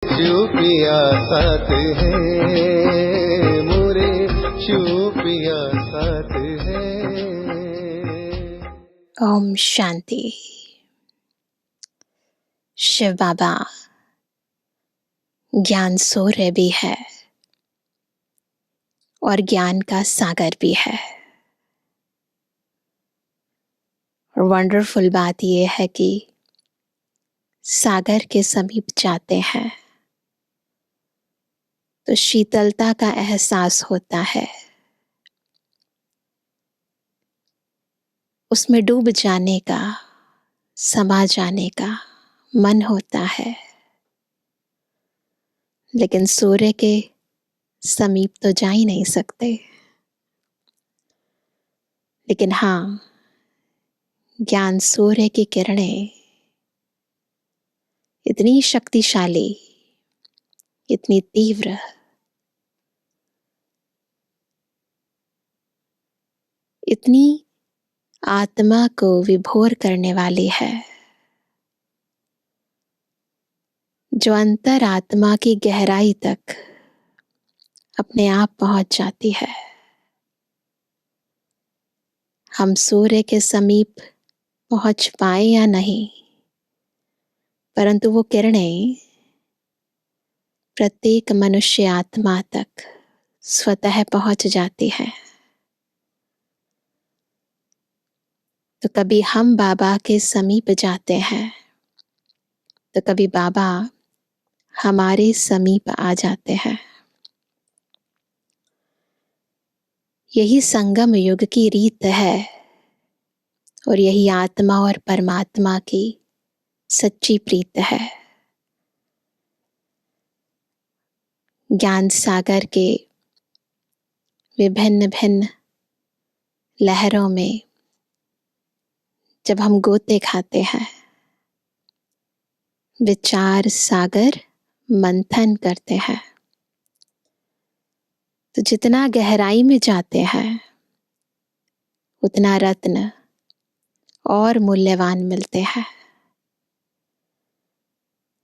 चुपिया साथ है मोरे, चुपिया साथ है। ओम शांति। शिव बाबा ज्ञान सूर्य भी है और ज्ञान का सागर भी है। और वंडरफुल बात यह है कि सागर के समीप जाते हैं तो शीतलता का एहसास होता है, उसमें डूब जाने का, समा जाने का मन होता है। लेकिन सूर्य के समीप तो जा ही नहीं सकते। लेकिन हाँ, ज्ञान सूर्य की किरणें इतनी शक्तिशाली, इतनी तीव्र, इतनी आत्मा को विभोर करने वाली है, जो अंतर आत्मा की गहराई तक अपने आप पहुंच जाती है। हम सूर्य के समीप पहुंच पाए या नहीं, परंतु वो किरणें प्रत्येक मनुष्य आत्मा तक स्वतः पहुंच जाती है। तो कभी हम बाबा के समीप जाते हैं, तो कभी बाबा हमारे समीप आ जाते हैं। यही संगम युग की रीत है और यही आत्मा और परमात्मा की सच्ची प्रीत है। ज्ञान सागर के विभिन्न भिन्न लहरों में जब हम गोते खाते हैं, विचार सागर मंथन करते हैं, तो जितना गहराई में जाते हैं उतना रत्न और मूल्यवान मिलते हैं।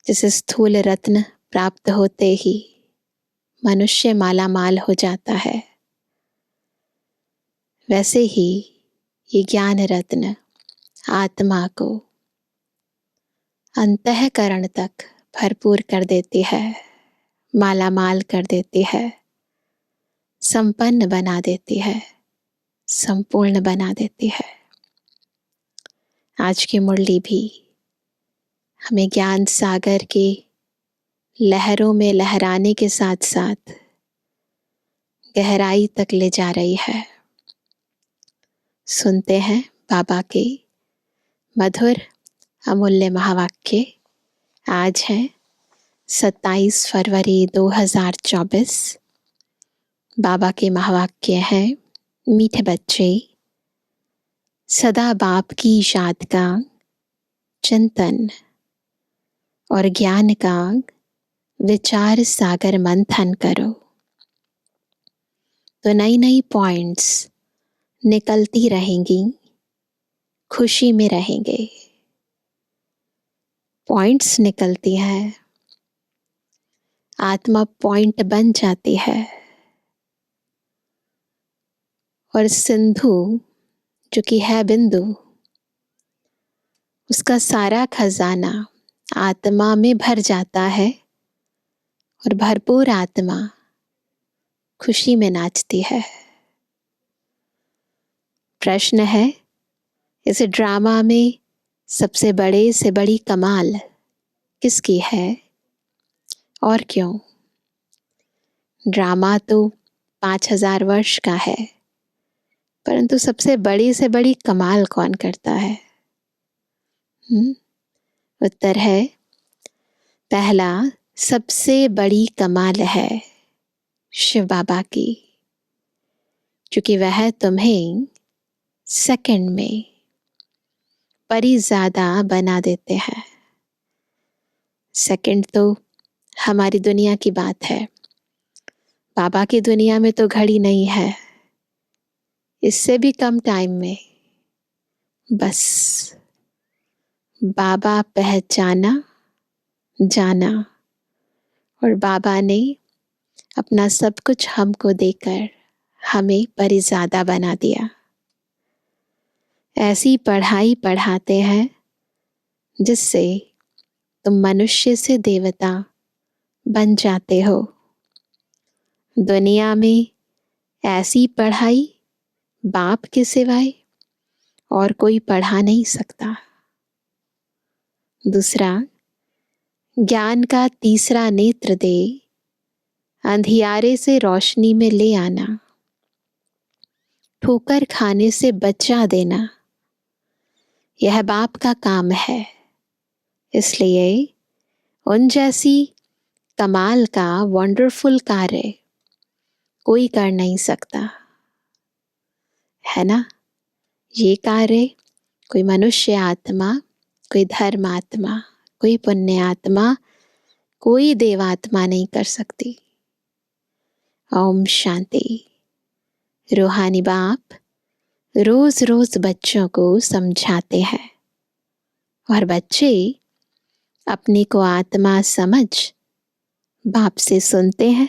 जैसे स्थूल रत्न प्राप्त होते ही मनुष्य माला माल हो जाता है, वैसे ही ये ज्ञान रत्न आत्मा को अंतःकरण तक भरपूर कर देती है, माला माल कर देती है, संपन्न बना देती है, संपूर्ण बना देती है। आज की मुरली भी हमें ज्ञान सागर की लहरों में लहराने के साथ साथ गहराई तक ले जा रही है। सुनते हैं बाबा के मधुर अमूल्य महावाक्य। आज है 27 फरवरी 2024। बाबा के महावाक्य हैं, मीठे बच्चे, सदा बाप की याद का चिंतन और ज्ञान का विचार सागर मंथन करो, तो नई नई पॉइंट्स निकलती रहेंगी, खुशी में रहेंगे। पॉइंट्स निकलती है, आत्मा पॉइंट बन जाती है और सिंधु जो कि है बिंदु, उसका सारा खजाना आत्मा में भर जाता है और भरपूर आत्मा खुशी में नाचती है। प्रश्न है, इस ड्रामा में सबसे बड़े से बड़ी कमाल किसकी है और क्यों? ड्रामा तो 5000 वर्ष का है, परंतु सबसे बड़ी से बड़ी कमाल कौन करता है? उत्तर है, पहला सबसे बड़ी कमाल है शिव बाबा की, क्योंकि वह तुम्हें सेकंड में परिज़्यादा बना देते हैं। सेकंड तो हमारी दुनिया की बात है, बाबा की दुनिया में तो घड़ी नहीं है। इससे भी कम टाइम में बस बाबा पहचाना जाना और बाबा ने अपना सब कुछ हमको देकर हमें परिज़ादा बना दिया। ऐसी पढ़ाई पढ़ाते हैं जिससे तुम मनुष्य से देवता बन जाते हो। दुनिया में ऐसी पढ़ाई बाप के सिवाय और कोई पढ़ा नहीं सकता। दूसरा, ज्ञान का तीसरा नेत्र दे अंधियारे से रोशनी में ले आना, ठोकर खाने से बचा देना, यह बाप का काम है। इसलिए उन जैसी कमाल का वंडरफुल कार्य कोई कर नहीं सकता, है ना। ये कार्य कोई मनुष्य आत्मा, कोई धर्मात्मा, कोई पुण्य आत्मा, कोई देवात्मा नहीं कर सकती। ओम शांति। रूहानी बाप रोज रोज बच्चों को समझाते हैं और बच्चे अपने को आत्मा समझ बाप से सुनते हैं।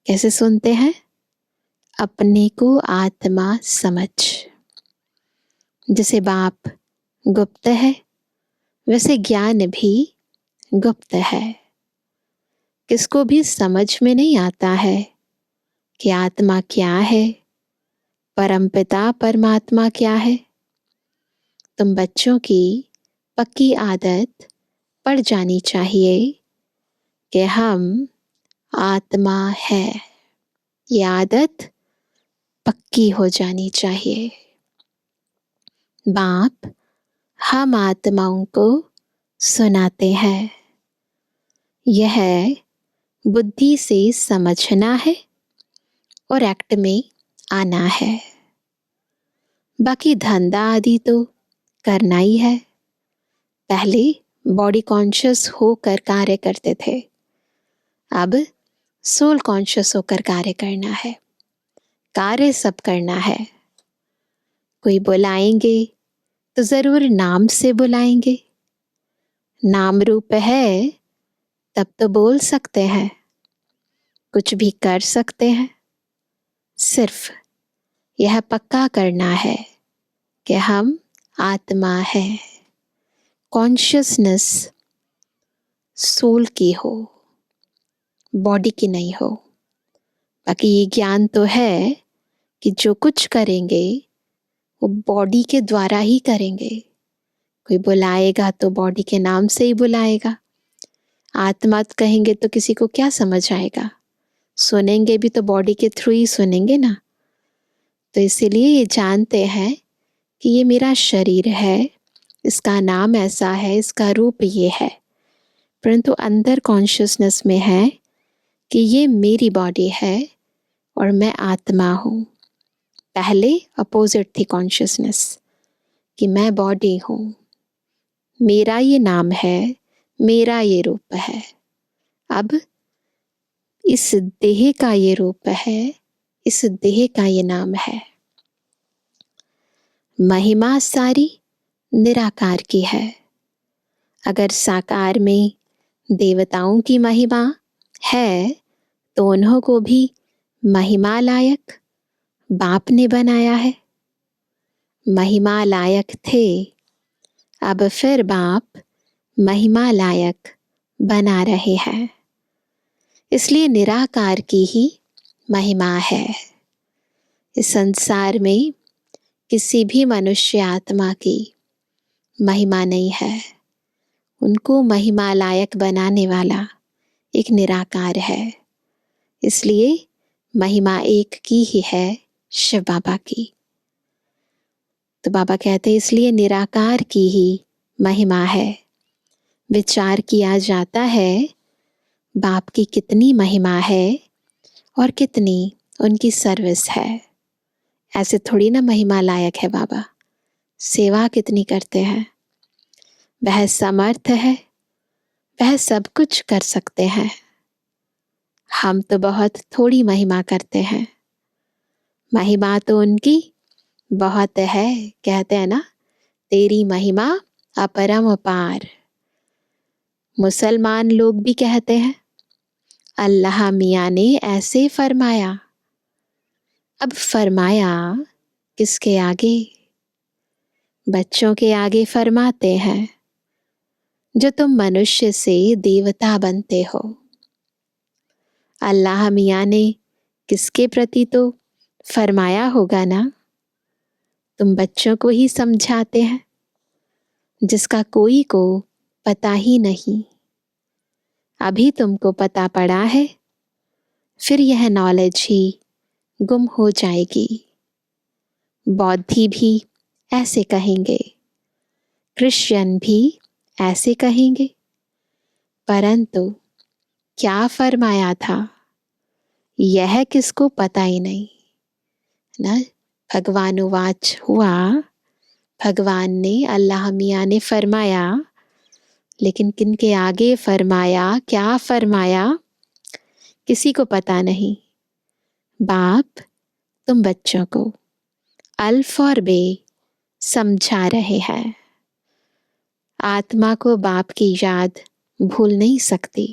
कैसे सुनते हैं? अपने को आत्मा समझ। जैसे बाप गुप्त है वैसे ज्ञान भी गुप्त है। किसको भी समझ में नहीं आता है कि आत्मा क्या है, परमपिता परमात्मा क्या है। तुम बच्चों की पक्की आदत पड़ जानी चाहिए कि हम आत्मा है। ये आदत पक्की हो जानी चाहिए। बाप हम आत्माओं को सुनाते हैं। यह बुद्धि से समझना है और एक्ट में आना है। बाकी धंधा आदि तो करना ही है। पहले बॉडी कॉन्शियस होकर कार्य करते थे, अब सोल कॉन्शियस होकर कार्य करना है। कार्य सब करना है। कोई बुलाएंगे तो जरूर नाम से बुलाएंगे। नाम रूप है तब तो बोल सकते हैं, कुछ भी कर सकते हैं। सिर्फ यह पक्का करना है कि हम आत्मा है। कॉन्शियसनेस सोल की हो, बॉडी की नहीं हो। बाकी ये ज्ञान तो है कि जो कुछ करेंगे वो बॉडी के द्वारा ही करेंगे। कोई बुलाएगा तो बॉडी के नाम से ही बुलाएगा। आत्मा कहेंगे तो किसी को क्या समझ आएगा? सुनेंगे भी तो बॉडी के थ्रू ही सुनेंगे ना। तो इसीलिए ये जानते हैं कि ये मेरा शरीर है, इसका नाम ऐसा है, इसका रूप ये है, परंतु अंदर कॉन्शियसनेस में है कि ये मेरी बॉडी है और मैं आत्मा हूँ। पहले अपोजिट थी कॉन्शियसनेस कि मैं बॉडी हूँ, मेरा ये नाम है, मेरा ये रूप है। अब इस देह का ये रूप है, इस देह का ये नाम है। महिमा सारी निराकार की है। अगर साकार में देवताओं की महिमा है तो उन्हों को भी महिमा लायक बाप ने बनाया है। महिमा लायक थे, अब फिर बाप महिमा लायक बना रहे हैं। इसलिए निराकार की ही महिमा है। इस संसार में किसी भी मनुष्य आत्मा की महिमा नहीं है। उनको महिमा लायक बनाने वाला एक निराकार है। इसलिए महिमा एक की ही है, शिव बाबा की। तो बाबा कहते हैं इसलिए निराकार की ही महिमा है। विचार किया जाता है बाप की कितनी महिमा है और कितनी उनकी सर्विस है। ऐसे थोड़ी ना महिमा लायक है बाबा। सेवा कितनी करते हैं। वह समर्थ है, वह सब कुछ कर सकते हैं। हम तो बहुत थोड़ी महिमा करते हैं। महिमा तो उनकी बहुत है। कहते हैं ना, तेरी महिमा अपरम अपार। मुसलमान लोग भी कहते हैं अल्लाह मियाँ ने ऐसे फरमाया। अब फरमाया किसके आगे? बच्चों के आगे फरमाते हैं, जो तुम मनुष्य से देवता बनते हो। अल्लाह मियाँ ने किसके प्रति तो फरमाया होगा ना? तुम बच्चों को ही समझाते हैं, जिसका कोई को पता ही नहीं। अभी तुमको पता पड़ा है, फिर यह नॉलेज ही गुम हो जाएगी। बौद्धि भी ऐसे कहेंगे, क्रिश्चियन भी ऐसे कहेंगे, परंतु क्या फरमाया था यह किसको पता ही नहीं ना। भगवानुवाच हुआ, भगवान ने, अल्लाह मियाँ ने फरमाया, लेकिन किनके आगे फरमाया, क्या फरमाया, किसी को पता नहीं। बाप तुम बच्चों को अल्फ और बे समझा रहे हैं। आत्मा को बाप की याद भूल नहीं सकती।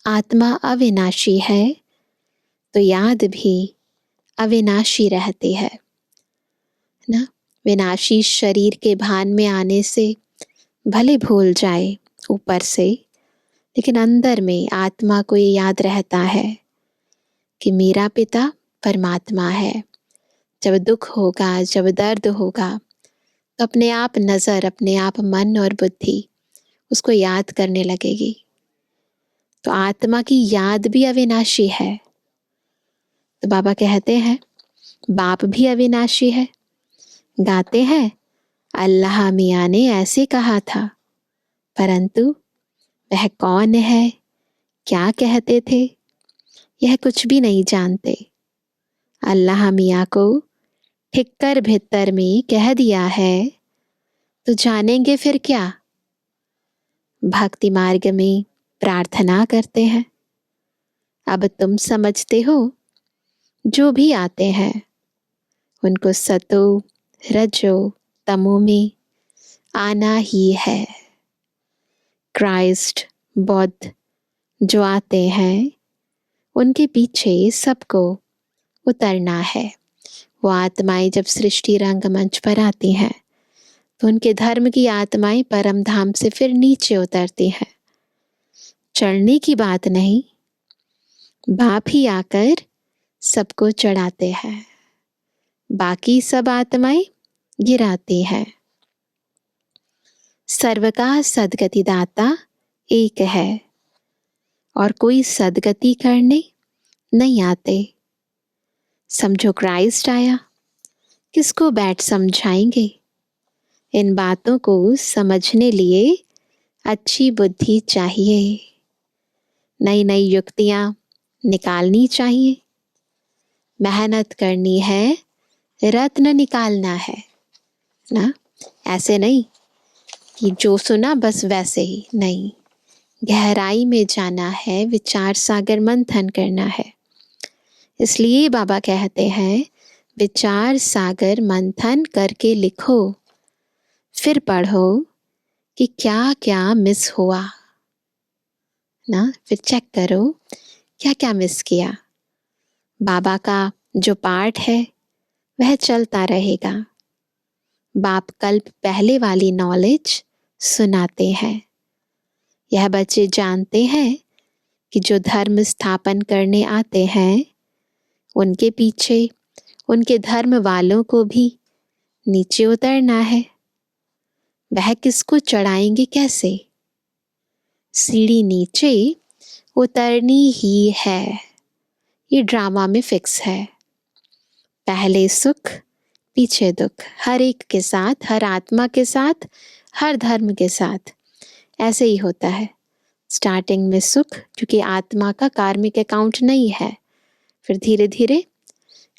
आत्मा अविनाशी है तो याद भी अविनाशी रहती है ना। विनाशी शरीर के भान में आने से भले भूल जाए ऊपर से, लेकिन अंदर में आत्मा को ये याद रहता है कि मेरा पिता परमात्मा है। जब दुख होगा, जब दर्द होगा, तो अपने आप नज़र, अपने आप मन और बुद्धि उसको याद करने लगेगी। तो आत्मा की याद भी अविनाशी है। तो बाबा कहते हैं बाप भी अविनाशी है। गाते हैं अल्लाह मियाँ ने ऐसे कहा था, परंतु वह कौन है, क्या कहते थे, यह कुछ भी नहीं जानते। अल्लाह मियाँ को ठिक्कर भीतर में कह दिया है तो जानेंगे फिर क्या। भक्ति मार्ग में प्रार्थना करते हैं, अब तुम समझते हो, जो भी आते हैं उनको सतो रजो तमो में आना ही है। क्राइस्ट, बुद्ध जो आते हैं उनके पीछे सबको उतरना है। वो आत्माएं जब सृष्टि रंगमंच पर आती हैं तो उनके धर्म की आत्माएं परम धाम से फिर नीचे उतरती हैं। चढ़ने की बात नहीं, बाप ही आकर सबको चढ़ाते हैं, बाकी सब आत्माएं गिराती हैं। सर्व का सदगति दाता एक है और कोई सदगति करने नहीं आते। समझो क्राइस्ट आया, किसको बैठ समझाएंगे। इन बातों को समझने लिए अच्छी बुद्धि चाहिए, नई नई युक्तियां निकालनी चाहिए, मेहनत करनी है, रत्न निकालना है ना। ऐसे नहीं कि जो सुना बस वैसे ही, नहीं, गहराई में जाना है, विचार सागर मंथन करना है। इसलिए बाबा कहते हैं विचार सागर मंथन करके लिखो, फिर पढ़ो कि क्या क्या मिस हुआ ना। फिर चेक करो क्या क्या मिस किया। बाबा का जो पाठ है वह चलता रहेगा। बाप कल्प पहले वाली नॉलेज सुनाते हैं। यह बच्चे जानते हैं कि जो धर्म स्थापन करने आते हैं उनके पीछे उनके धर्म वालों को भी नीचे उतरना है। वह किसको चढ़ाएंगे, कैसे? सीढ़ी नीचे उतरनी ही है, ये ड्रामा में फिक्स है। पहले सुख पीछे दुख, हर एक के साथ, हर आत्मा के साथ, हर धर्म के साथ ऐसे ही होता है। स्टार्टिंग में सुख, क्योंकि आत्मा का कार्मिक अकाउंट नहीं है। फिर धीरे धीरे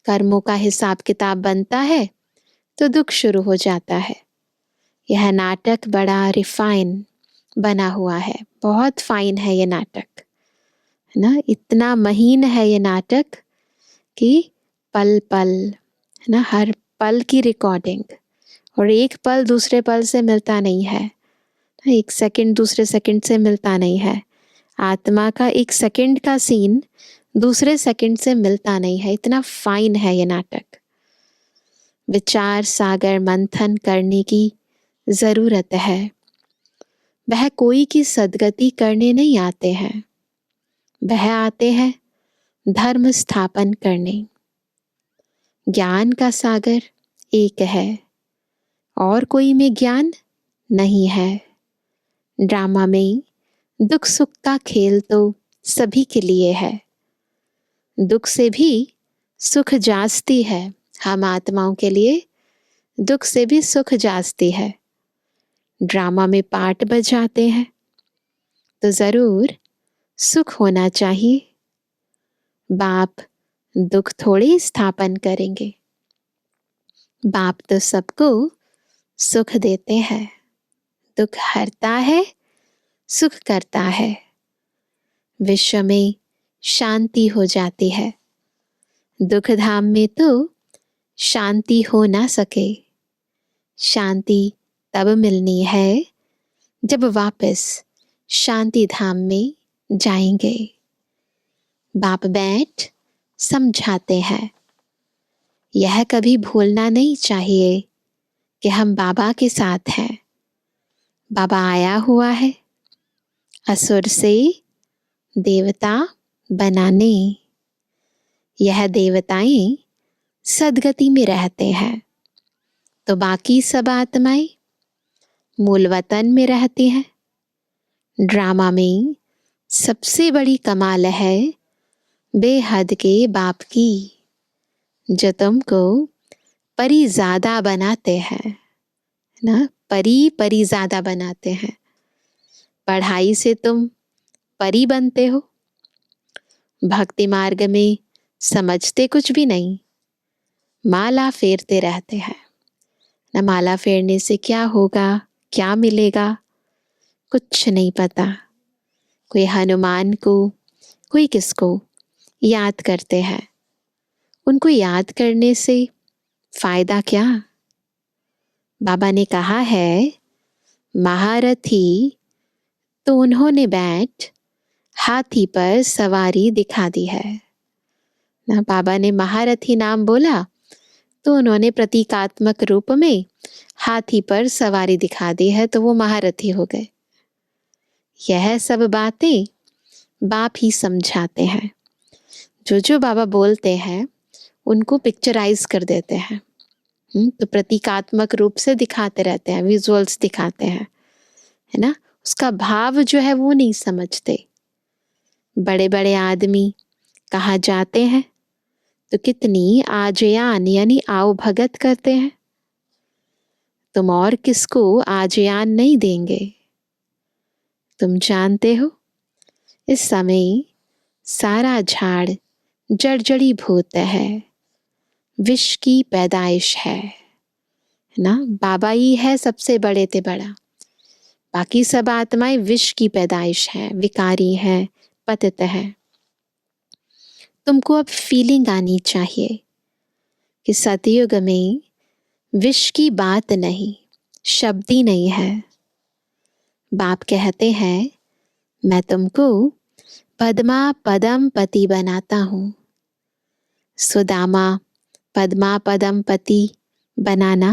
कर्मों का हिसाब किताब बनता है तो दुख शुरू हो जाता है। यह नाटक बड़ा रिफाइन बना हुआ है, बहुत फाइन है ये नाटक, है ना। इतना महीन है ये नाटक कि पल पल, है ना, हर पल की रिकॉर्डिंग, और एक पल दूसरे पल से मिलता नहीं है, एक सेकंड दूसरे सेकंड से मिलता नहीं है। आत्मा का एक सेकंड का सीन दूसरे सेकंड से मिलता नहीं है, इतना फाइन है ये नाटक। विचार सागर मंथन करने की जरूरत है। वह कोई की सदगति करने नहीं आते हैं, वह आते हैं धर्म स्थापन करने। ज्ञान का सागर एक है और कोई में ज्ञान नहीं है। ड्रामा में दुख सुख का खेल तो सभी के लिए है। दुख से भी सुख जास्ती है, हम आत्माओं के लिए दुख से भी सुख जास्ती है। ड्रामा में पार्ट बजाते हैं तो जरूर सुख होना चाहिए। बाप दुख थोड़ी स्थापन करेंगे, बाप तो सबको सुख देते हैं। दुख हरता है, सुख करता है। विश्व में शांति हो जाती है। दुख धाम में तो शांति हो ना सके। शांति तब मिलनी है जब वापस शांति धाम में जाएंगे। बाप बैठ समझाते हैं, यह कभी भूलना नहीं चाहिए कि हम बाबा के साथ हैं। बाबा आया हुआ है असुर से देवता बनाने। यह देवताएं सदगति में रहते हैं तो बाकी सब आत्माएं मूल वतन में रहती हैं। ड्रामा में सबसे बड़ी कमाल है बेहद के बाप की, जो तुमको परिज़ादा बनाते हैं ना। परिज़ादा बनाते हैं। पढ़ाई से तुम परी बनते हो, भक्ति मार्ग में समझते कुछ भी नहीं, माला फेरते रहते हैं ना। माला फेरने से क्या होगा, क्या मिलेगा, कुछ नहीं पता। कोई हनुमान को, कोई किसको याद करते हैं, उनको याद करने से फायदा क्या। बाबा ने कहा है महारथी तो उन्होंने बैठ हाथी पर सवारी दिखा दी है ना। बाबा ने महारथी नाम बोला तो उन्होंने प्रतीकात्मक रूप में हाथी पर सवारी दिखा दी है, तो वो महारथी हो गए। यह सब बातें बाप ही समझाते हैं। जो जो बाबा बोलते हैं उनको पिक्चराइज कर देते हैं। तो प्रतीकात्मक रूप से दिखाते रहते हैं, विजुअल्स दिखाते हैं, है ना। उसका भाव जो है वो नहीं समझते। बड़े बड़े आदमी कहाँ जाते हैं तो कितनी आजयान यानी आओ भगत करते हैं। तुम और किसको आजयान नहीं देंगे। तुम जानते हो इस समय सारा झाड़ जड़जड़ी भूत है, विष की पैदाइश है ना। बाबा ही है सबसे बड़े ते बड़ा, बाकी सब आत्माएं विष की पैदाइश है, विकारी है, पतित है। तुमको अब फीलिंग आनी चाहिए कि सतयुग में विष की बात नहीं, शब्द ही नहीं है। बाप कहते हैं मैं तुमको पद्मा पदम पति बनाता हूँ। सुदामा पद्मा पदम पति बनाना,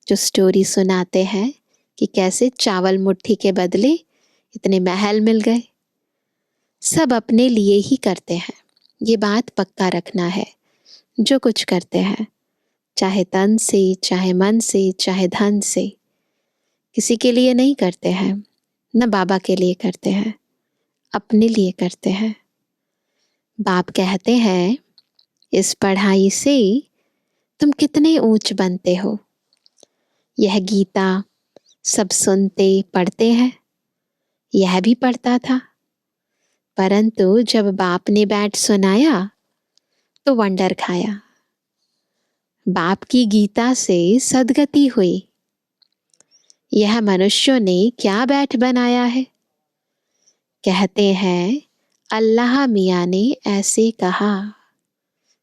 जो स्टोरी सुनाते हैं कि कैसे चावल मुट्ठी के बदले इतने महल मिल गए। सब अपने लिए ही करते हैं, ये बात पक्का रखना है। जो कुछ करते हैं चाहे तन से, चाहे मन से, चाहे धन से, किसी के लिए नहीं करते हैं, न बाबा के लिए करते हैं, अपने लिए करते हैं। बाप कहते हैं इस पढ़ाई से तुम कितने ऊंच बनते हो। यह गीता सब सुनते पढ़ते हैं, यह भी पढ़ता था, परंतु जब बाप ने बैठ सुनाया तो वंडर खाया। बाप की गीता से सदगति हुई। यह मनुष्यों ने क्या बैठ बनाया है। कहते हैं अल्लाह मियाँ ने ऐसे कहा।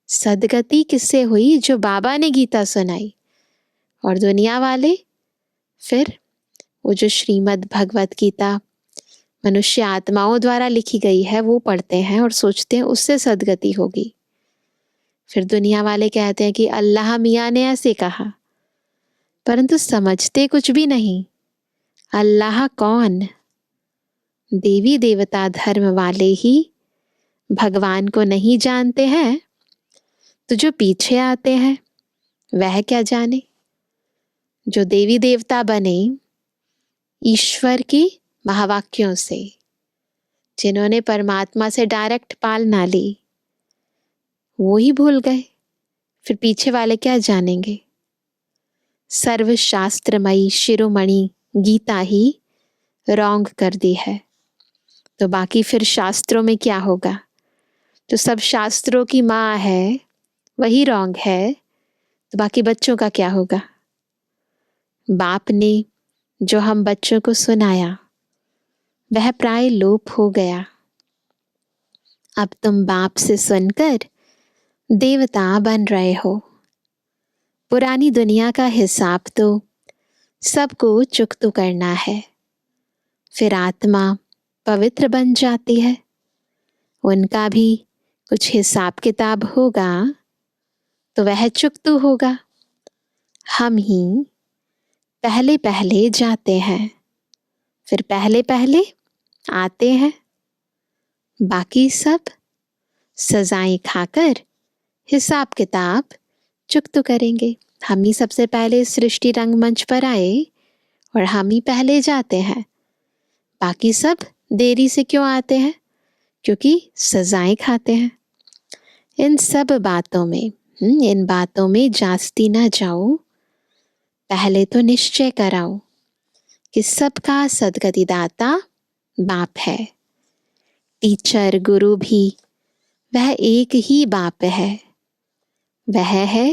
सदगति किससे हुई? जो बाबा ने गीता सुनाई। और दुनिया वाले फिर वो जो श्रीमद् भगवत गीता मनुष्य आत्माओं द्वारा लिखी गई है वो पढ़ते हैं और सोचते हैं उससे सद्गति होगी। फिर दुनिया वाले कहते हैं कि अल्लाह मियाँ ने ऐसे कहा, परंतु समझते कुछ भी नहीं। अल्लाह कौन? देवी देवता धर्म वाले ही भगवान को नहीं जानते हैं, तो जो पीछे आते हैं वह क्या जाने। जो देवी देवता बने ईश्वर की महावाक्यों से, जिन्होंने परमात्मा से डायरेक्ट पालना ली, वो ही भूल गए, फिर पीछे वाले क्या जानेंगे। सर्वशास्त्रमयी शिरोमणि गीता ही रॉन्ग कर दी है, तो बाकी फिर शास्त्रों में क्या होगा। तो सब शास्त्रों की माँ है वही रॉन्ग है, तो बाकी बच्चों का क्या होगा। बाप ने जो हम बच्चों को सुनाया वह प्राय लोप हो गया। अब तुम बाप से सुनकर देवता बन रहे हो। पुरानी दुनिया का हिसाब तो सबको चुकता करना है, फिर आत्मा पवित्र बन जाती है। उनका भी कुछ हिसाब किताब होगा तो वह चुकता होगा। हम ही पहले पहले जाते हैं, फिर पहले पहले आते हैं। बाकी सब सजाएं खाकर हिसाब किताब चुकता करेंगे। हम ही सबसे पहले सृष्टि रंगमंच पर आए और हम ही पहले जाते हैं। बाकी सब देरी से क्यों आते हैं? क्योंकि सजाएं खाते हैं। इन सब बातों में इन बातों में जास्ती ना जाओ। पहले तो निश्चय कराओ कि सबका सद्गति दाता बाप है। टीचर गुरु भी वह एक ही बाप है। वह है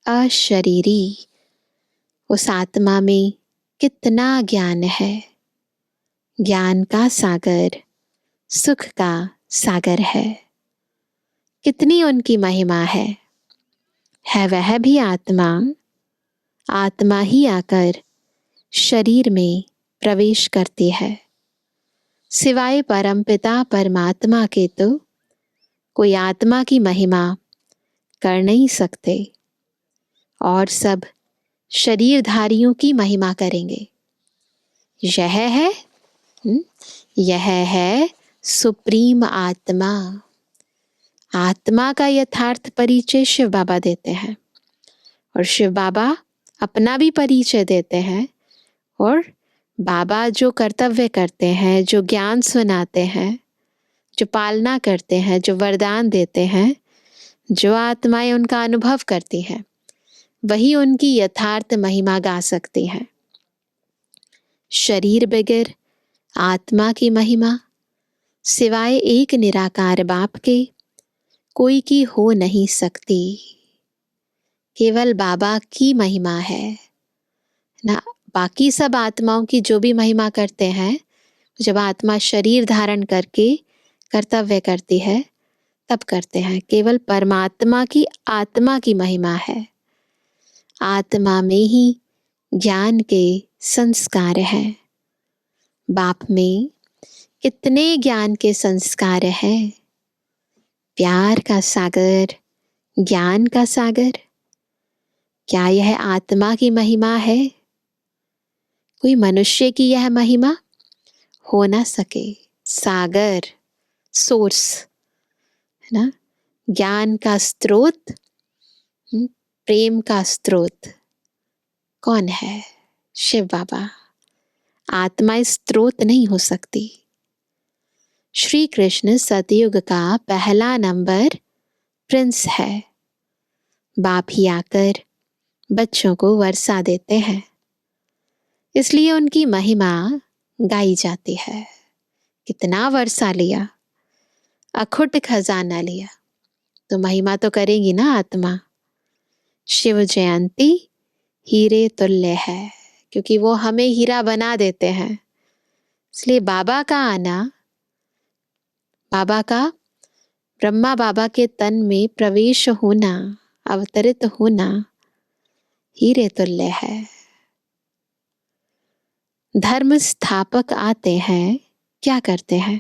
अशरीरी। उस आत्मा में कितना ज्ञान है। ज्ञान का सागर सुख का सागर है। कितनी उनकी महिमा है वह भी आत्मा। आत्मा ही आकर शरीर में प्रवेश करती है। सिवाय परमपिता परमात्मा के तो कोई आत्मा की महिमा कर नहीं सकते, और सब शरीरधारियों की महिमा करेंगे। यह है सुप्रीम आत्मा। आत्मा का यथार्थ परिचय शिव बाबा देते हैं, और शिव बाबा अपना भी परिचय देते हैं। और बाबा जो कर्तव्य करते हैं, जो ज्ञान सुनाते हैं, जो पालना करते हैं, जो वरदान देते हैं, जो आत्माएं उनका अनुभव करती हैं, वही उनकी यथार्थ महिमा गा सकती हैं। शरीर बगैर आत्मा की महिमा सिवाय एक निराकार बाप के कोई की हो नहीं सकती। केवल बाबा की महिमा है ना। बाकी सब आत्माओं की जो भी महिमा करते हैं, जब आत्मा शरीर धारण करके कर्तव्य करती है तब करते हैं। केवल परमात्मा की आत्मा की महिमा है। आत्मा में ही ज्ञान के संस्कार हैं। बाप में कितने ज्ञान के संस्कार हैं। प्यार का सागर, ज्ञान का सागर। क्या यह आत्मा की महिमा है? कोई मनुष्य की यह महिमा हो ना सके। सागर, सोर्स है ना, ज्ञान का स्रोत, प्रेम का स्रोत कौन है? शिव बाबा। आत्मा स्रोत नहीं हो सकती। श्री कृष्ण सतयुग का पहला नंबर प्रिंस है। बाप ही आकर बच्चों को वर्षा देते हैं, इसलिए उनकी महिमा गाई जाती है। कितना वर्षा लिया, अखुट खजाना लिया, तो महिमा तो करेगी ना आत्मा। शिव जयंती हीरे तुल्य है, क्योंकि वो हमें हीरा बना देते हैं। इसलिए बाबा का आना, बाबा का ब्रह्मा बाबा के तन में प्रवेश होना, अवतरित होना हीरे तुल्य है। धर्म स्थापक आते हैं क्या करते हैं?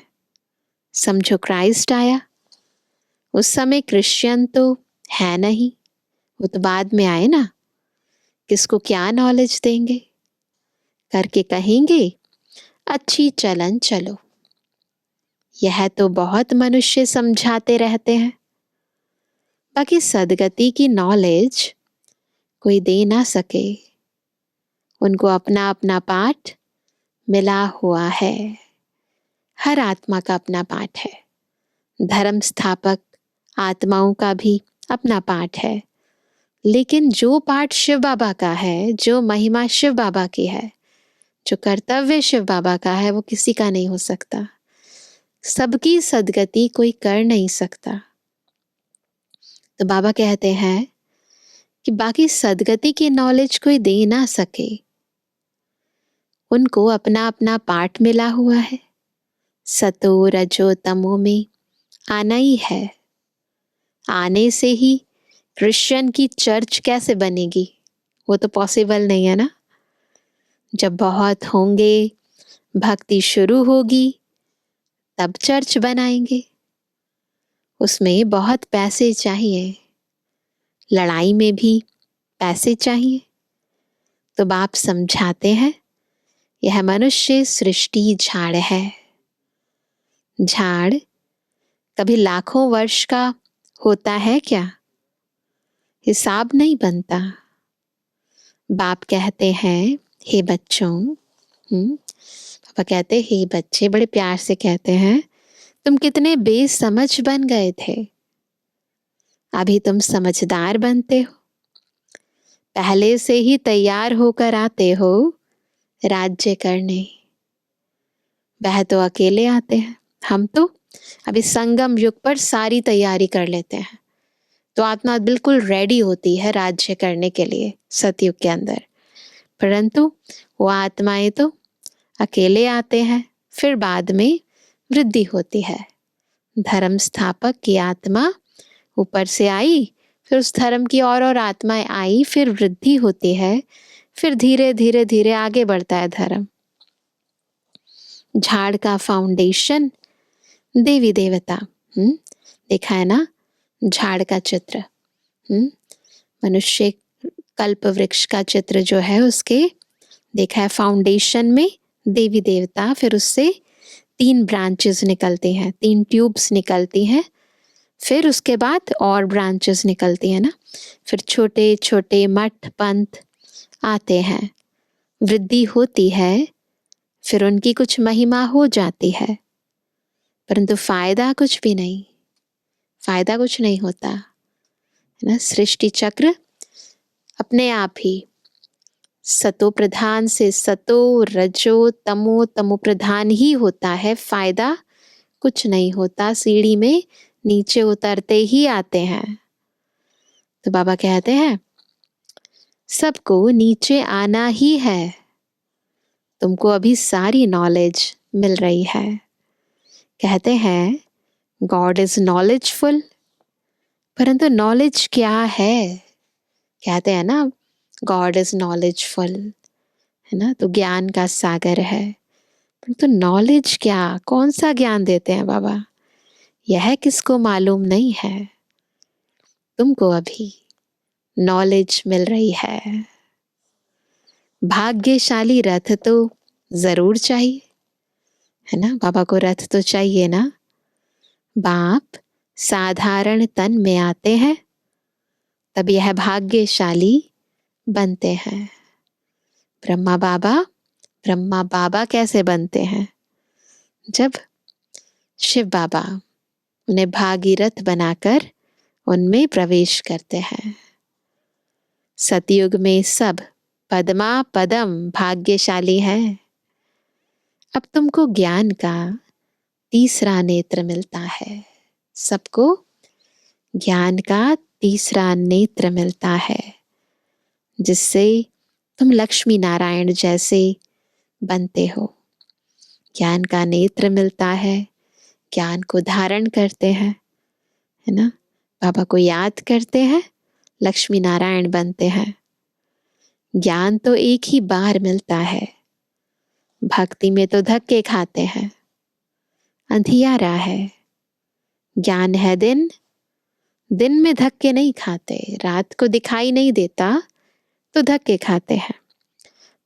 समझो क्राइस्ट आया, उस समय क्रिश्चियन तो है नहीं, वो तो बाद में आए ना। किसको क्या नॉलेज देंगे? करके कहेंगे अच्छी चलन चलो। यह तो बहुत मनुष्य समझाते रहते हैं, बाकी सदगति की नॉलेज कोई दे ना सके। उनको अपना अपना पाठ मिला हुआ है। हर आत्मा का अपना पाठ है। धर्म स्थापक आत्माओं का भी अपना पाठ है। लेकिन जो पाठ शिव बाबा का है, जो महिमा शिव बाबा की है, जो कर्तव्य शिव बाबा का है, वो किसी का नहीं हो सकता। सबकी सदगति कोई कर नहीं सकता। तो बाबा कहते हैं कि बाकी सदगति की नॉलेज कोई दे ना सके। उनको अपना अपना पाठ मिला हुआ है। सतो रजो तमो में आना ही है। आने से ही क्रिश्चियन की चर्च कैसे बनेगी? वो तो पॉसिबल नहीं है ना। जब बहुत होंगे, भक्ति शुरू होगी, तब चर्च बनाएंगे। उसमें बहुत पैसे चाहिए, लड़ाई में भी पैसे चाहिए। तो बाप समझाते हैं यह मनुष्य सृष्टि झाड़ है। झाड़ कभी लाखों वर्ष का होता है क्या? हिसाब नहीं बनता। बाप कहते हैं हे बच्चों, पापा कहते हे बच्चे, बड़े प्यार से कहते हैं, तुम कितने बेसमझ बन गए थे, अभी तुम समझदार बनते हो। पहले से ही तैयार होकर आते हो राज्य करने। वह तो अकेले आते हैं, हम तो अभी संगम युग पर सारी तैयारी कर लेते हैं। तो आत्मा बिल्कुल रेडी होती है राज्य करने के लिए सतयुग के अंदर। परंतु वो आत्माएं तो अकेले आते हैं, फिर बाद में वृद्धि होती है। धर्म स्थापक की आत्मा ऊपर से आई, फिर उस धर्म की और आत्माएं आई, फिर वृद्धि होती है, फिर धीरे धीरे धीरे आगे बढ़ता है धर्म। झाड़ का फाउंडेशन देवी देवता। देखा है ना झाड़ का चित्र। मनुष्य कल्प वृक्ष का चित्र जो है उसके देखा है फाउंडेशन में देवी देवता, फिर उससे 3 ब्रांचेस निकलती हैं, 3 ट्यूब्स निकलती हैं, फिर उसके बाद और ब्रांचेस निकलती हैं ना। फिर छोटे छोटे मठ पंथ आते हैं, वृद्धि होती है, फिर उनकी कुछ महिमा हो जाती है, परंतु फायदा कुछ भी नहीं, फायदा कुछ नहीं होता है ना। सृष्टि चक्र अपने आप ही सतो प्रधान से सतो रजो तमो, तमो प्रधान ही होता है, फायदा कुछ नहीं होता। सीढ़ी में नीचे उतरते ही आते हैं। तो बाबा कहते हैं सबको नीचे आना ही है। तुमको अभी सारी नॉलेज मिल रही है। कहते हैं गॉड इज नॉलेजफुल, परंतु नॉलेज क्या है? कहते हैं ना गॉड इज नॉलेजफुल, है ना, तो ज्ञान का सागर है। परंतु नॉलेज क्या, कौन सा ज्ञान देते हैं बाबा, यह किसको मालूम नहीं है। तुमको अभी नॉलेज मिल रही है। भाग्यशाली रथ तो जरूर चाहिए, है ना। बाबा को रथ तो चाहिए ना। बाप साधारण तन में आते हैं, तब यह भाग्यशाली बनते हैं। ब्रह्मा बाबा कैसे बनते हैं? जब शिव बाबा उन्हें भागीरथ बनाकर उनमें प्रवेश करते हैं। सतयुग में सब पद्मा पदम भाग्यशाली है। अब तुमको ज्ञान का तीसरा नेत्र मिलता है। सबको ज्ञान का तीसरा नेत्र मिलता है, जिससे तुम लक्ष्मी नारायण जैसे बनते हो। ज्ञान का नेत्र मिलता है, ज्ञान को धारण करते हैं, है ना। बाबा को याद करते हैं, लक्ष्मी नारायण बनते हैं। ज्ञान तो एक ही बार मिलता है, भक्ति में तो धक्के खाते हैं। अंधियारा है। ज्ञान है दिन, दिन में धक्के नहीं खाते, रात को दिखाई नहीं देता तो धक्के खाते हैं।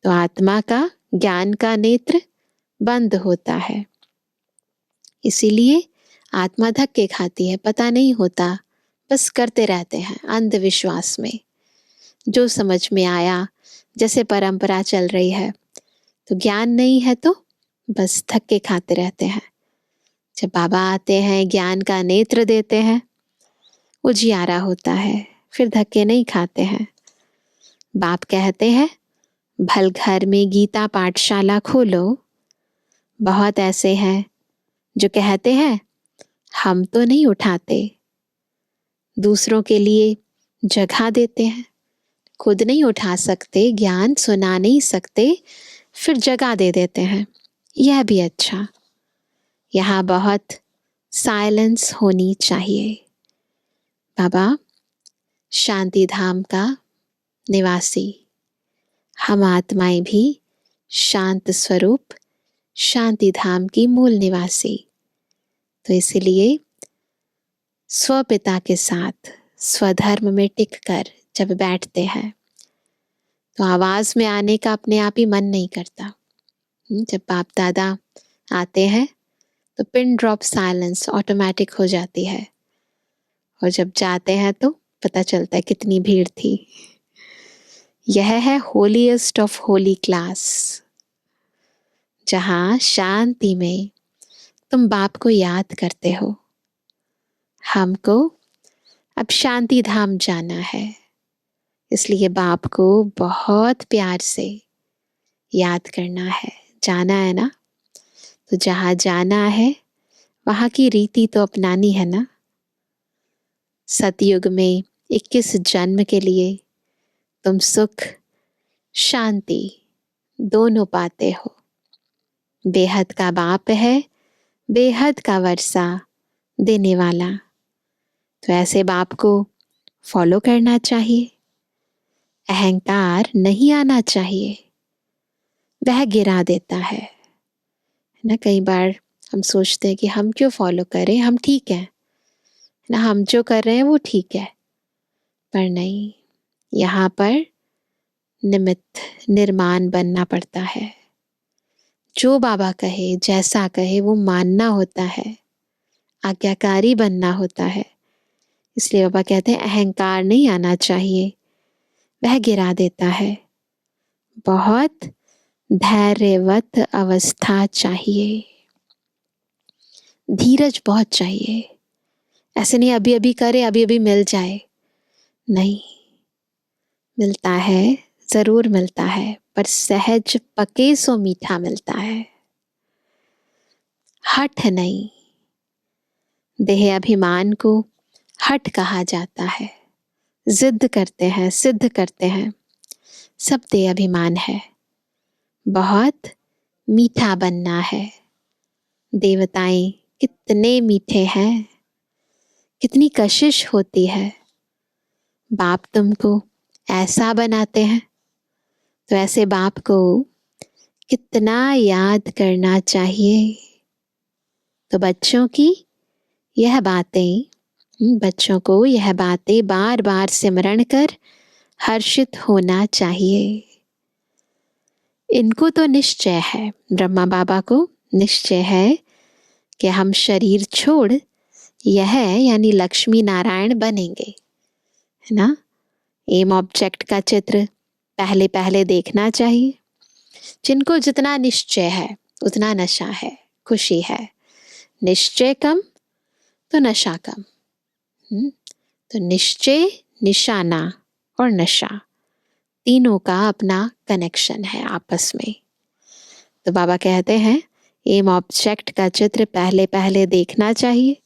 तो आत्मा का ज्ञान का नेत्र बंद होता है, इसीलिए आत्मा धक्के खाती है, पता नहीं होता, बस करते रहते हैं अंधविश्वास में। जो समझ में आया, जैसे परंपरा चल रही है, तो ज्ञान नहीं है तो बस धक्के खाते रहते हैं। जब बाबा आते हैं, ज्ञान का नेत्र देते हैं, उजियारा होता है, फिर धक्के नहीं खाते हैं। बाप कहते हैं भल घर में गीता पाठशाला खोलो। बहुत ऐसे हैं जो कहते हैं हम तो नहीं उठाते, दूसरों के लिए जगह देते हैं, खुद नहीं उठा सकते, ज्ञान सुना नहीं सकते, फिर जगह दे देते हैं। यह भी अच्छा। यहाँ बहुत साइलेंस होनी चाहिए। बाबा शांति धाम का निवासी, हम आत्माएं भी शांत स्वरूप शांति धाम की मूल निवासी। तो इसलिए स्वपिता के साथ स्वधर्म में टिक कर जब बैठते हैं तो आवाज में आने का अपने आप ही मन नहीं करता। जब बाप दादा आते हैं तो पिन ड्रॉप साइलेंस ऑटोमेटिक हो जाती है, और जब जाते हैं तो पता चलता है कितनी भीड़ थी। यह है होलीएस्ट ऑफ होली क्लास, जहां शांति में तुम बाप को याद करते हो। हमको अब शांति धाम जाना है, इसलिए बाप को बहुत प्यार से याद करना है। जाना है ना, तो जहां जाना है वहां की रीति तो अपनानी है ना। सतयुग में 21 जन्म के लिए तुम सुख शांति दोनों पाते हो। बेहद का बाप है, बेहद का वर्षा देने वाला। तो ऐसे बाप को फॉलो करना चाहिए। अहंकार नहीं आना चाहिए, वह गिरा देता है ना। कई बार हम सोचते हैं कि हम क्यों फॉलो करें, हम ठीक हैं ना, हम जो कर रहे हैं वो ठीक है। पर नहीं, यहाँ पर निमित्त निर्माण बनना पड़ता है। जो बाबा कहे, जैसा कहे वो मानना होता है, आज्ञाकारी बनना होता है। इसलिए बाबा कहते हैं अहंकार नहीं आना चाहिए, वह गिरा देता है। बहुत धैर्यवत अवस्था चाहिए, धीरज बहुत चाहिए। ऐसे नहीं अभी अभी करे, अभी अभी मिल जाए, नहीं। मिलता है, जरूर मिलता है, पर सहज पके सो मीठा मिलता है। हठ नहीं। देह अभिमान को हठ कहा जाता है। जिद करते हैं, सिद्ध करते हैं, सब देह अभिमान है। बहुत मीठा बनना है। देवताएं कितने मीठे हैं, कितनी कशिश होती है। बाप तुमको ऐसा बनाते हैं, तो ऐसे बाप को कितना याद करना चाहिए। तो बच्चों को यह बातें बार बार सिमरण कर हर्षित होना चाहिए। इनको तो निश्चय है, ब्रह्मा बाबा को निश्चय है कि हम शरीर छोड़ यह यानी लक्ष्मी नारायण बनेंगे, है ना। एम ऑब्जेक्ट का चित्र पहले पहले देखना चाहिए। जिनको जितना निश्चय है उतना नशा है, खुशी है। निश्चय कम तो नशा कम। तो निश्चय, निशाना और नशा तीनों का अपना कनेक्शन है आपस में। तो बाबा कहते हैं एम ऑब्जेक्ट का चित्र पहले पहले देखना चाहिए।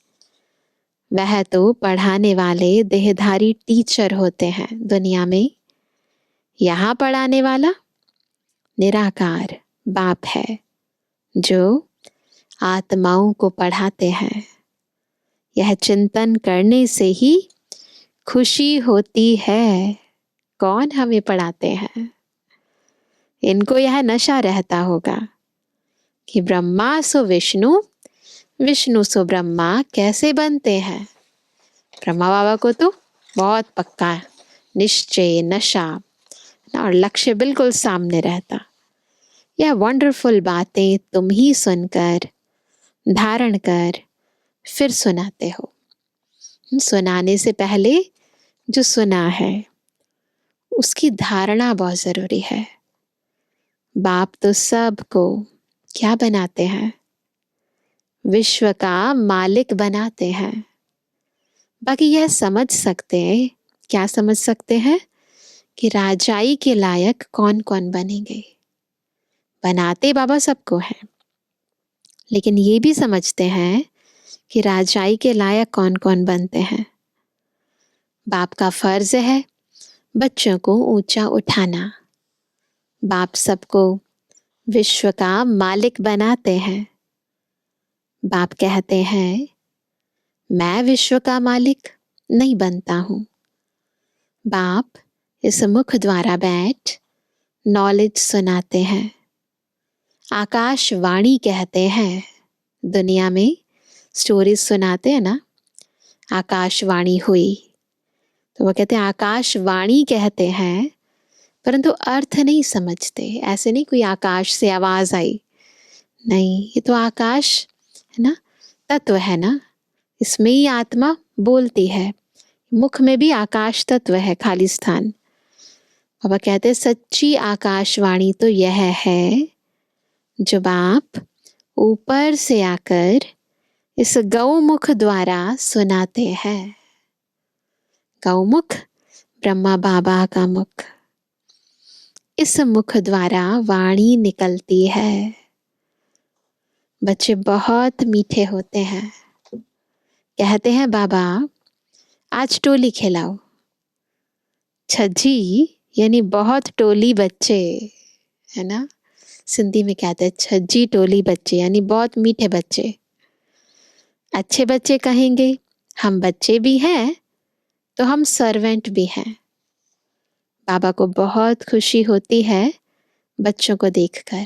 वह तो पढ़ाने वाले देहधारी टीचर होते हैं दुनिया में। यहाँ पढ़ाने वाला निराकार बाप है, जो आत्माओं को पढ़ाते हैं। यह चिंतन करने से ही खुशी होती है। कौन हमें पढ़ाते हैं? इनको यह नशा रहता होगा कि ब्रह्मा सो विष्णु, विष्णु सो ब्रह्मा कैसे बनते हैं। ब्रह्मा बाबा को तो बहुत पक्का निश्चय, नशा और लक्ष्य बिल्कुल सामने रहता। यह वंडरफुल बातें तुम ही सुनकर, धारण कर, फिर सुनाते हो। सुनाने से पहले जो सुना है उसकी धारणा बहुत जरूरी है। बाप तो सबको क्या बनाते हैं, विश्व का मालिक बनाते हैं। बाकी यह समझ सकते हैं, क्या समझ सकते हैं कि राजाई के लायक कौन कौन बनेंगे। बनाते बाबा सबको हैं, लेकिन ये भी समझते हैं कि राजाई के लायक कौन कौन बनते हैं। बाप का फर्ज है बच्चों को ऊंचा उठाना। बाप सबको विश्व का मालिक बनाते हैं। बाप कहते हैं मैं विश्व का मालिक नहीं बनता हूं। बाप इस मुख द्वारा बैठ नॉलेज सुनाते हैं। आकाशवाणी कहते हैं। दुनिया में स्टोरीज सुनाते हैं ना, आकाशवाणी हुई, तो वो कहते हैं आकाशवाणी कहते हैं, परंतु अर्थ नहीं समझते। ऐसे नहीं कोई आकाश से आवाज आई, नहीं, ये तो आकाश है ना, तत्व है ना, इसमें ही आत्मा बोलती है। मुख में भी आकाश तत्व है, खाली स्थान। बाबा कहते हैं सच्ची आकाशवाणी तो यह है जब आप ऊपर से आकर इस गौमुख द्वारा सुनाते हैं। गौमुख ब्रह्मा बाबा का मुख, इस मुख द्वारा वाणी निकलती है। बच्चे बहुत मीठे होते हैं। कहते हैं बाबा आज टोली खिलाओ। छज्जी यानी बहुत टोली बच्चे, है ना, सिंधी में कहते हैं छज्जी टोली बच्चे, यानी बहुत मीठे बच्चे। अच्छे बच्चे कहेंगे हम बच्चे भी हैं तो हम सर्वेंट भी हैं। बाबा को बहुत खुशी होती है बच्चों को देखकर।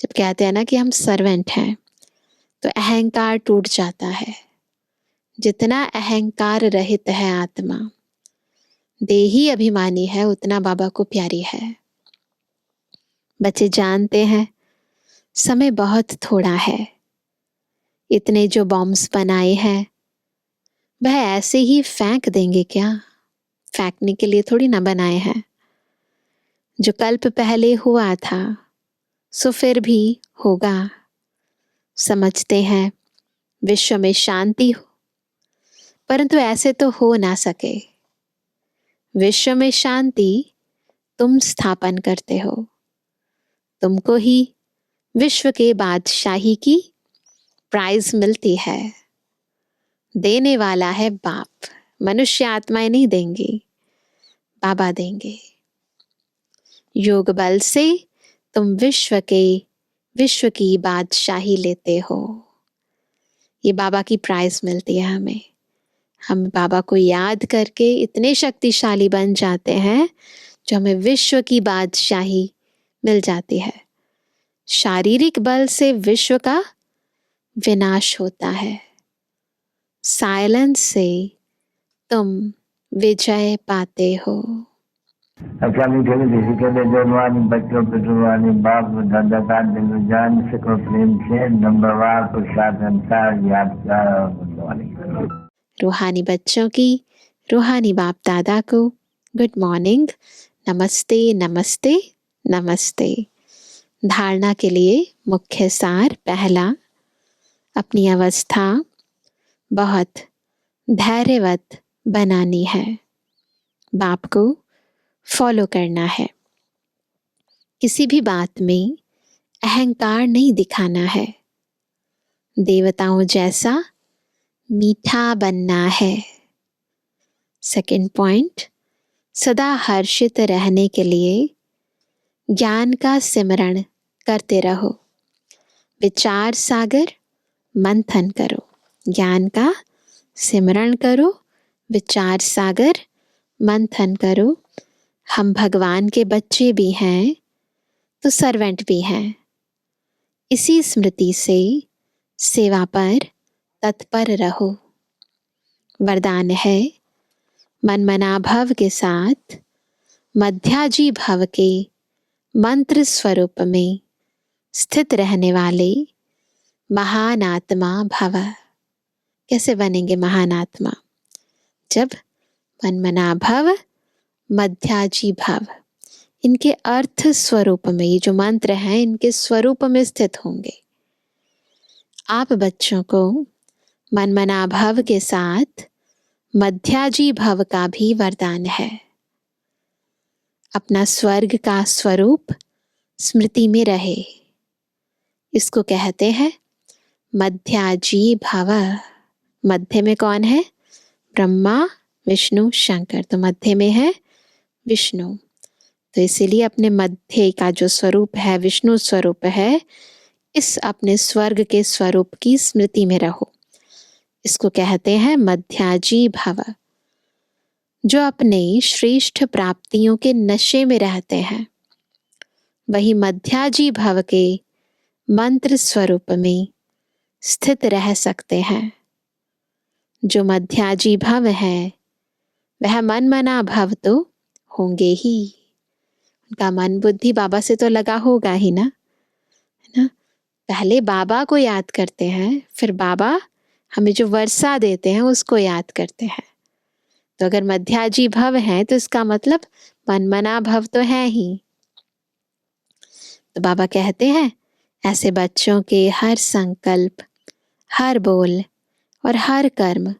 जब कहते हैं ना कि हम सर्वेंट हैं तो अहंकार टूट जाता है। जितना अहंकार रहित है आत्मा, देही अभिमानी है, उतना बाबा को प्यारी है। बच्चे जानते हैं समय बहुत थोड़ा है। इतने जो बॉम्ब्स बनाए हैं वह ऐसे ही फेंक देंगे क्या? फेंकने के लिए थोड़ी ना बनाए हैं। जो कल्प पहले हुआ था सो फिर भी होगा। समझते हैं विश्व में शांति हो, परंतु ऐसे तो हो ना सके। विश्व में शांति तुम स्थापन करते हो। तुमको ही विश्व के बादशाही की प्राइज मिलती है। देने वाला है बाप, मनुष्य आत्माएं नहीं देंगी, बाबा देंगे। योग बल से तुम विश्व की बादशाही लेते हो। ये बाबा की प्राइज मिलती है हमें। हम बाबा को याद करके इतने शक्तिशाली बन जाते हैं जो हमें विश्व की बादशाही मिल जाती है। शारीरिक बल से विश्व का विनाश होता है, साइलेंस से तुम विजय पाते हो। अच्छा मीठे में किसी के लिए जवानी बच्चों पे जुबानी बाप दादा का दिल जान सको प्रेम से नंबरवार प्रसाद अनुसार यादगार और रूहानी बच्चों की रूहानी बाप दादा को गुड मॉर्निंग, नमस्ते नमस्ते नमस्ते। धारणा के लिए मुख्य सार पहला, अपनी अवस्था बहुत धैर्यवत बनानी है। बाप को फॉलो करना है। किसी भी बात में अहंकार नहीं दिखाना है। देवताओं जैसा मीठा बनना है। सेकंड पॉइंट, सदा हर्षित रहने के लिए ज्ञान का सिमरण करते रहो। विचार सागर मंथन करो। ज्ञान का सिमरण करो, विचार सागर मंथन करो। हम भगवान के बच्चे भी हैं तो सर्वेंट भी हैं। इसी स्मृति से सेवा पर तत्पर रहो। वरदान है मनमना भव के साथ मध्याजी भव के मंत्र स्वरूप में स्थित रहने वाले महान आत्मा भव। कैसे बनेंगे महान आत्मा? जब मनमना भव मध्याजी भव इनके अर्थ स्वरूप में, ये जो मंत्र हैं इनके स्वरूप में स्थित होंगे। आप बच्चों को मनमना भव के साथ मध्याजी भव का भी वरदान है। अपना स्वर्ग का स्वरूप स्मृति में रहे, इसको कहते हैं मध्याजी भव। मध्य में कौन है? ब्रह्मा विष्णु शंकर, तो मध्य में है विष्णु। तो इसीलिए अपने मध्य का जो स्वरूप है, विष्णु स्वरूप है, इस अपने स्वर्ग के स्वरूप की स्मृति में रहो। इसको कहते हैं मध्याजी भव। जो अपने श्रेष्ठ प्राप्तियों के नशे में रहते हैं वही मध्याजी भव के मंत्र स्वरूप में स्थित रह सकते हैं। जो मध्याजी भव है वह मनमना भव तो होंगे ही। उनका मन बुद्धि बाबा से तो लगा होगा ही ना, है ना। पहले बाबा को याद करते हैं, फिर बाबा हमें जो वर्षा देते हैं उसको याद करते हैं। तो अगर मध्याजी भव है तो इसका मतलब मनमना भव तो है ही। तो बाबा कहते हैं ऐसे बच्चों के हर संकल्प, हर बोल और हर कर्म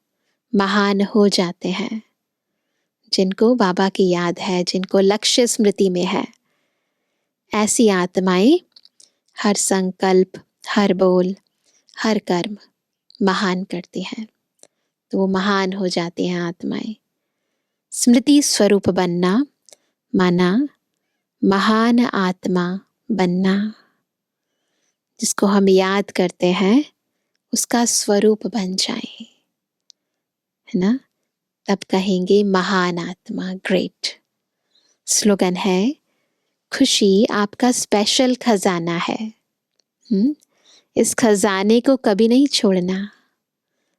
महान हो जाते हैं। जिनको बाबा की याद है, जिनको लक्ष्य स्मृति में है, ऐसी आत्माएं हर संकल्प, हर बोल, हर कर्म महान करती हैं। तो वो महान हो जाती हैं आत्माएं। स्मृति स्वरूप बनना माना महान आत्मा बनना। जिसको हम याद करते हैं उसका स्वरूप बन जाए, है ना, तब कहेंगे महान आत्मा, ग्रेट। स्लोगन है खुशी आपका स्पेशल खजाना है। इस खजाने को कभी नहीं छोड़ना।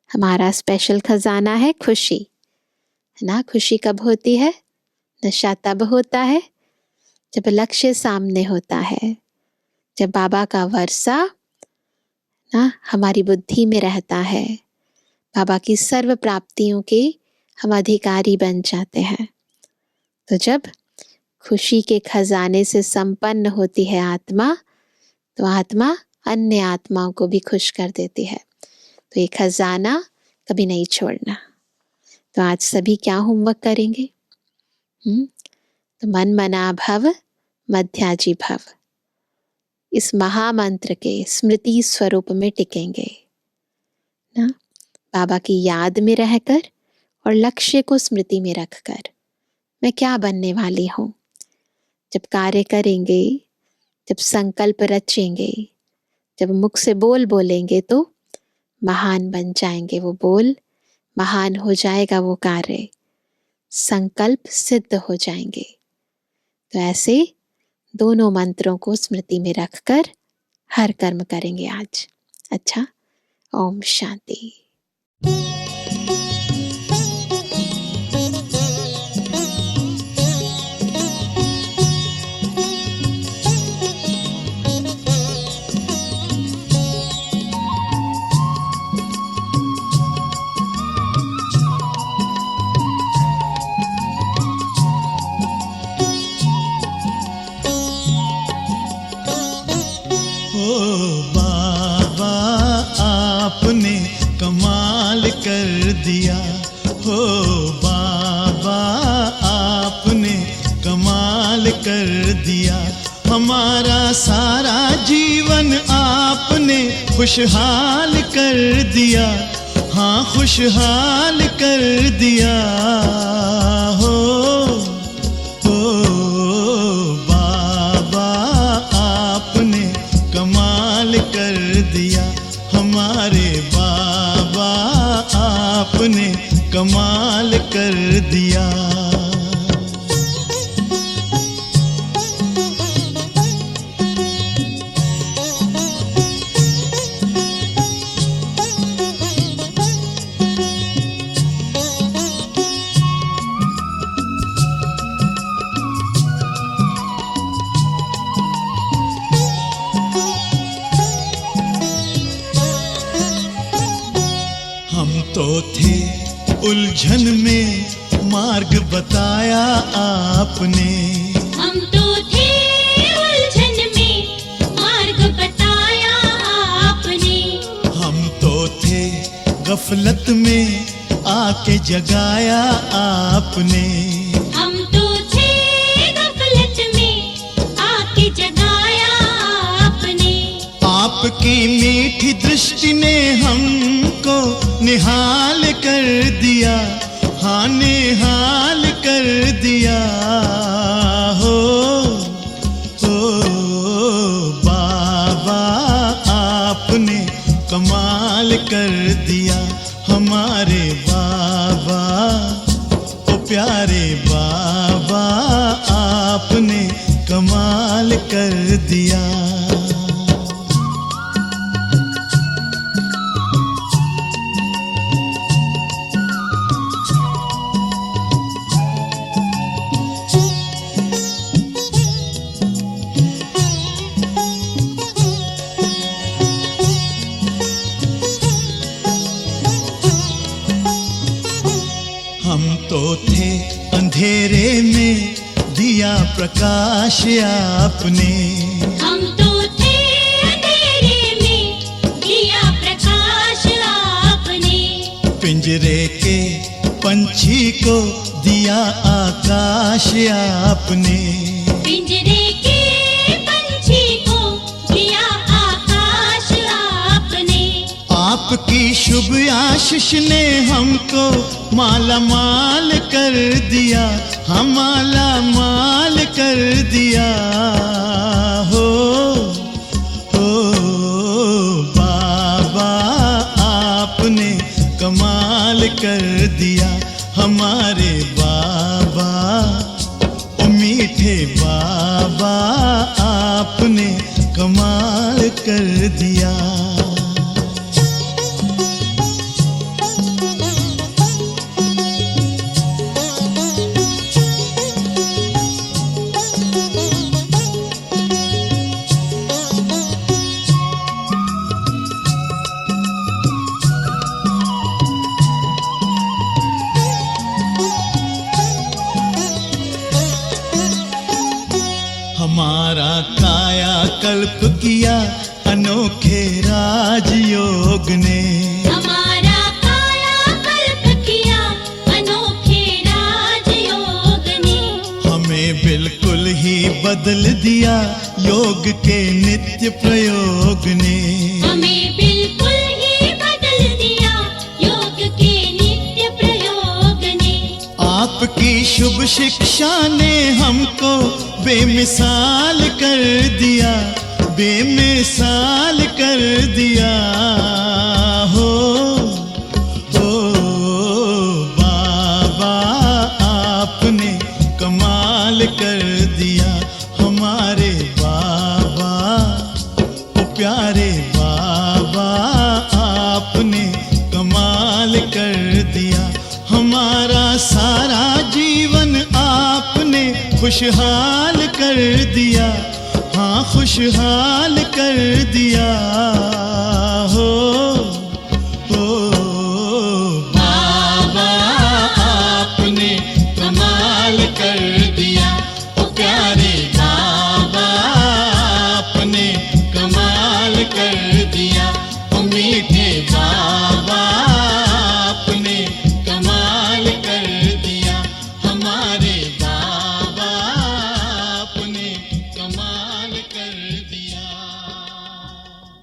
हमारा स्पेशल खजाना है खुशी, है ना। खुशी कब होती है? नशा तब होता है जब लक्ष्य सामने होता है, जब बाबा का वर्षा ना हमारी बुद्धि में रहता है, बाबा की सर्व प्राप्तियों के हम अधिकारी बन जाते हैं। तो जब खुशी के खजाने से संपन्न होती है आत्मा, तो आत्मा अन्य आत्माओं को भी खुश कर देती है। तो ये खजाना कभी नहीं छोड़ना। तो आज सभी क्या होमवर्क करेंगे? तो मनमना भव मध्याजी भव, इस महामंत्र के स्मृति स्वरूप में टिकेंगे ना। बाबा की याद में रहकर और लक्ष्य को स्मृति में रखकर मैं क्या बनने वाली हूँ। जब कार्य करेंगे, जब संकल्प रचेंगे, जब मुख से बोल बोलेंगे तो महान बन जाएंगे वो बोल, महान हो जाएगा वो कार्य, संकल्प सिद्ध हो जाएंगे। तो ऐसे दोनों मंत्रों को स्मृति में रखकर हर कर्म करेंगे आज। अच्छा, ओम शांति। आपने कमाल कर दिया, हो बाबा आपने कमाल कर दिया। हमारा सारा जीवन आपने खुशहाल कर दिया, हाँ खुशहाल कर दिया। हो बाबा आपने कमाल कर दिया, हमारे बाबा आपने कमाल कर दिया। हम तो थे उलझन में, मार्ग बताया आपने। हम तो थे उलझन में, मार्ग बताया आपने। हम तो थे गफलत में, आके जगाया आपने। हम तो थे गफलत में, आके जगाया आपने। आपकी मीठी दृष्टि ने हमको निहाल कर दिया, हाँ निहाल कर दिया। हो बाबा आपने कमाल कर दिया, हमारे बाबा, ओ प्यारे बाबा आपने कमाल कर दिया। हम तो थे अंधेरे में, दिया प्रकाश आपने। हम तो थे अंधेरे में, दिया प्रकाश आपने। पिंजरे के पंछी को दिया आकाश आपने। पिंजरे के पंछी को दिया आकाश आपने। आपकी शुभ आशीष ने हमको माला माल कर दिया, हम माला माल कर दिया। हो बाबा आपने कमाल कर दिया, हमारे बाबा, ओ मीठे बाबा आपने कमाल कर दिया। हमारा काया कल्प किया अनोखे राजयोग ने। हमारा काया कल्प किया अनोखे राजयोग ने। हमें बिल्कुल ही बदल दिया योग के नित्य प्रयोग ने। हमें बिल्कुल ही बदल दिया योग के नित्य प्रयोग ने। आपकी शुभ शिक्षा ने हमको बेमिसाल कर दिया, बेमिसाल कर दिया। हो बाबा आपने कमाल कर दिया, हमारे बाबा, ओ प्यारे बाबा आपने कमाल कर दिया। हमारा सारा जीवन आपने खुशहाल कर दिया, हाँ खुशहाल कर दिया। हो